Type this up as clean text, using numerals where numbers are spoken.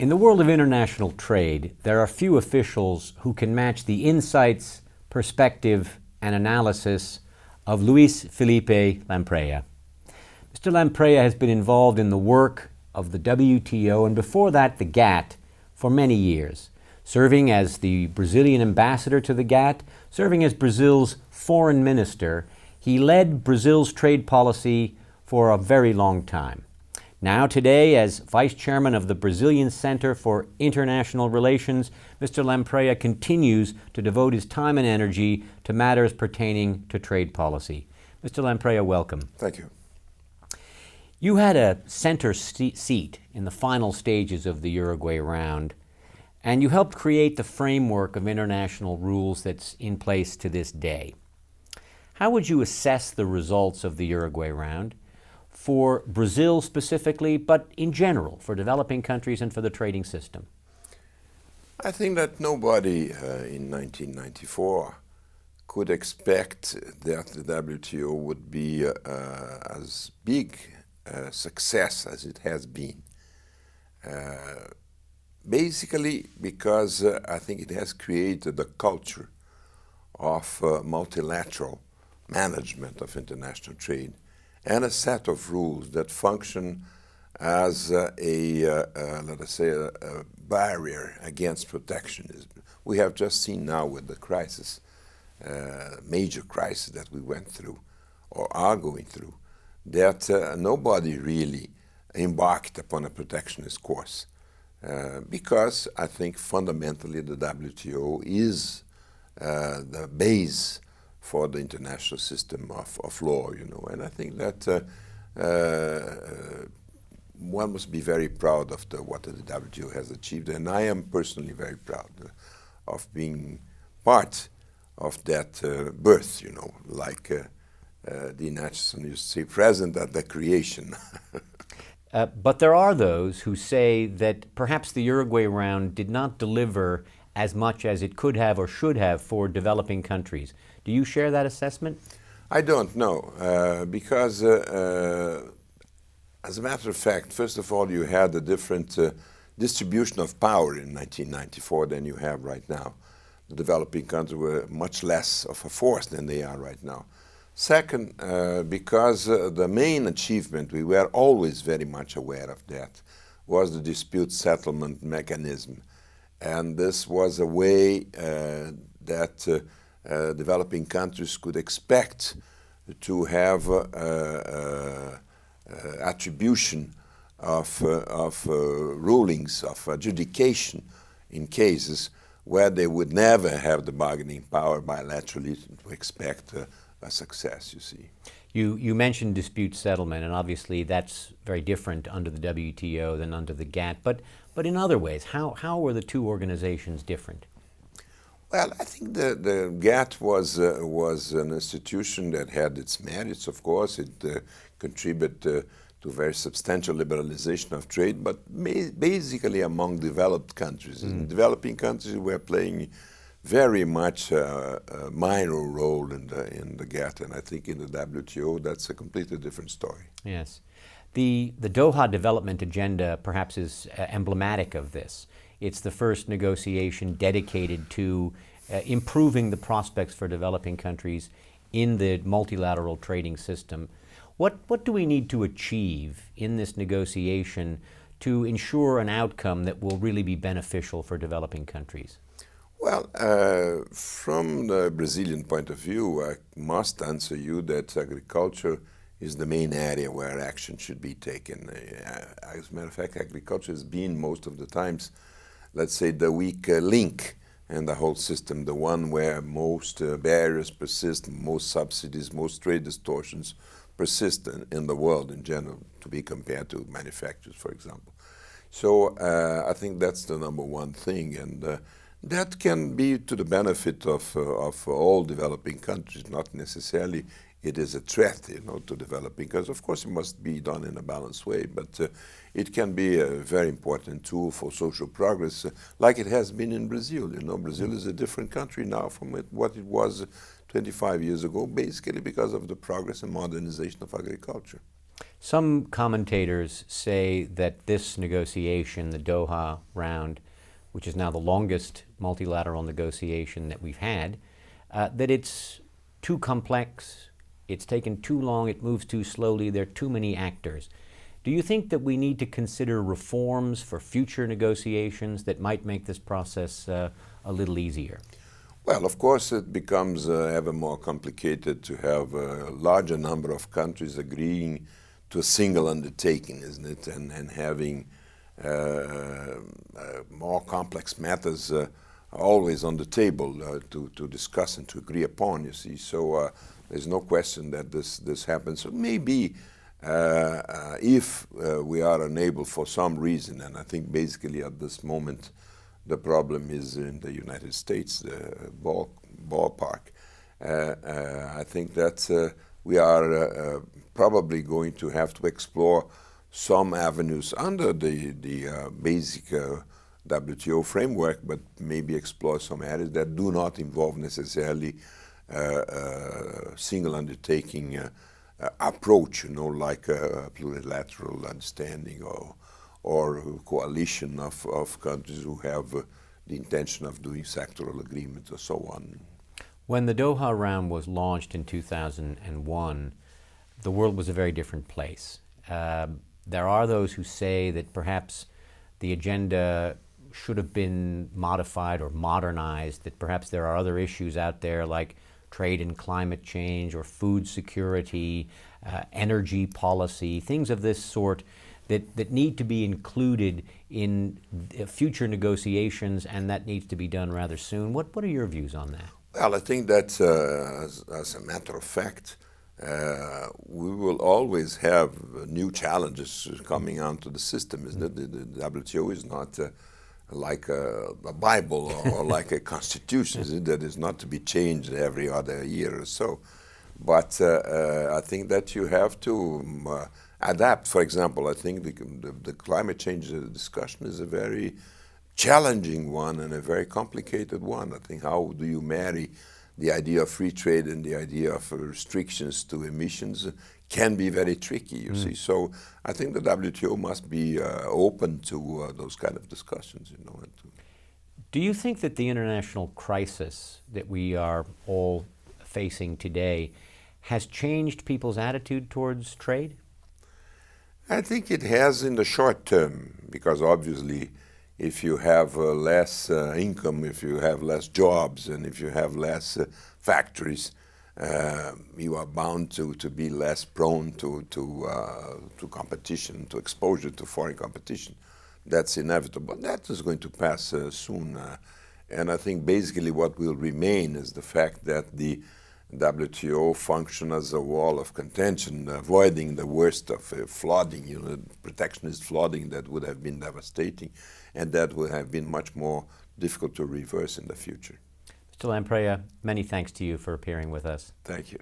In the world of international trade, there are few officials who can match the insights, perspective, and analysis of Luiz Felipe Lampreia. Mr. Lampreia has been involved in the work of the WTO and before that the GATT for many years, serving as the Brazilian ambassador to the GATT, serving as Brazil's foreign minister. He led Brazil's trade policy for a very long time. Now today, as Vice Chairman of the Brazilian Center for International Relations, Mr. Lampreia continues to devote his time and energy to matters pertaining to trade policy. Mr. Lampreia, welcome. Thank you. You had a center seat in the final stages of the Uruguay Round, and you helped create the framework of international rules that's in place to this day. How would you assess the results of the Uruguay Round for Brazil specifically, but in general, for developing countries and for the trading system? I think that nobody in 1994 could expect that the WTO would be as big a success as it has been. Basically because I think it has created a culture of multilateral management of international trade and a set of rules that function as let us say, a barrier against protectionism. We have just seen now with the crisis, major crisis that we went through or are going through, that nobody really embarked upon a protectionist course because I think fundamentally the WTO is the base for the international system of law, and I think that one must be very proud of what the WTO has achieved, and I am personally very proud of being part of that birth, like the Natchez used to say, present at the creation. But there are those who say that perhaps the Uruguay Round did not deliver as much as it could have or should have for developing countries. Do you share that assessment? I don't know, because as a matter of fact, first of all, you had a different distribution of power in 1994 than you have right now. The developing countries were much less of a force than they are right now. Second, because the main achievement, we were always very much aware of that, was the dispute settlement mechanism. And this was a way that developing countries could expect to have attribution of rulings, of adjudication in cases where they would never have the bargaining power bilaterally to expect a success, you see. You mentioned dispute settlement, and obviously that's very different under the WTO than under the GATT, but in other ways, how were the two organizations different? Well, I think the GATT was an institution that had its merits, of course. It contributed to very substantial liberalization of trade, but basically among developed countries. And developing countries were playing very much a minor role in the GATT, and I think in the WTO that's a completely different story. Yes. The Doha Development Agenda perhaps is emblematic of this. It's the first negotiation dedicated to improving the prospects for developing countries in the multilateral trading system. What do we need to achieve in this negotiation to ensure an outcome that will really be beneficial for developing countries? Well, from the Brazilian point of view, I must answer you that agriculture is the main area where action should be taken. As a matter of fact, agriculture has been most of the times, let's say, the weak link in the whole system, the one where most barriers persist, most subsidies, most trade distortions persist in the world in general, to be compared to manufacturers, for example. So I think that's the number one thing, and that can be to the benefit of all developing countries, not necessarily it is a threat, to developing countries. Of course, it must be done in a balanced way, but it can be a very important tool for social progress, like it has been in Brazil. Brazil is a different country now from what it was 25 years ago, basically because of the progress and modernization of agriculture. Some commentators say that this negotiation, the Doha round, which is now the longest multilateral negotiation that we've had, that it's too complex, it's taken too long, it moves too slowly, there are too many actors. Do you think that we need to consider reforms for future negotiations that might make this process a little easier? Well, of course, it becomes ever more complicated to have a larger number of countries agreeing to a single undertaking, isn't it? And having more complex matters always on the table to discuss and to agree upon, you see. So there's no question that this happens. So maybe if we are unable for some reason, and I think basically at this moment the problem is in the United States, the ballpark, I think that we are probably going to have to explore some avenues under the basic WTO framework, but maybe explore some areas that do not involve necessarily single undertaking approach, like a plurilateral understanding or coalition of countries who have the intention of doing sectoral agreements or so on. When the Doha round was launched in 2001, the world was a very different place. There are those who say that perhaps the agenda should have been modified or modernized, that perhaps there are other issues out there like trade and climate change or food security, energy policy, things of this sort that need to be included in future negotiations, and that needs to be done rather soon. What are your views on that? Well, I think that as a matter of fact, we will always have new challenges coming onto the system. Is that the WTO is not like a Bible or like a constitution, is it? That is not to be changed every other year or so. But I think that you have to adapt. For example, I think the climate change discussion is a very challenging one and a very complicated one. I think how do you marry the idea of free trade and the idea of restrictions to emissions can be very tricky, you see. So I think the WTO must be open to those kind of discussions, Do you think that the international crisis that we are all facing today has changed people's attitude towards trade? I think it has in the short term, because obviously if you have less income, if you have less jobs, and if you have less factories, you are bound to be less prone to competition, to exposure to foreign competition. That's inevitable. That is going to pass soon. And I think basically what will remain is the fact that the WTO function as a wall of contention, avoiding the worst of flooding, protectionist flooding that would have been devastating, and that would have been much more difficult to reverse in the future. Mr. Lampreia, many thanks to you for appearing with us. Thank you.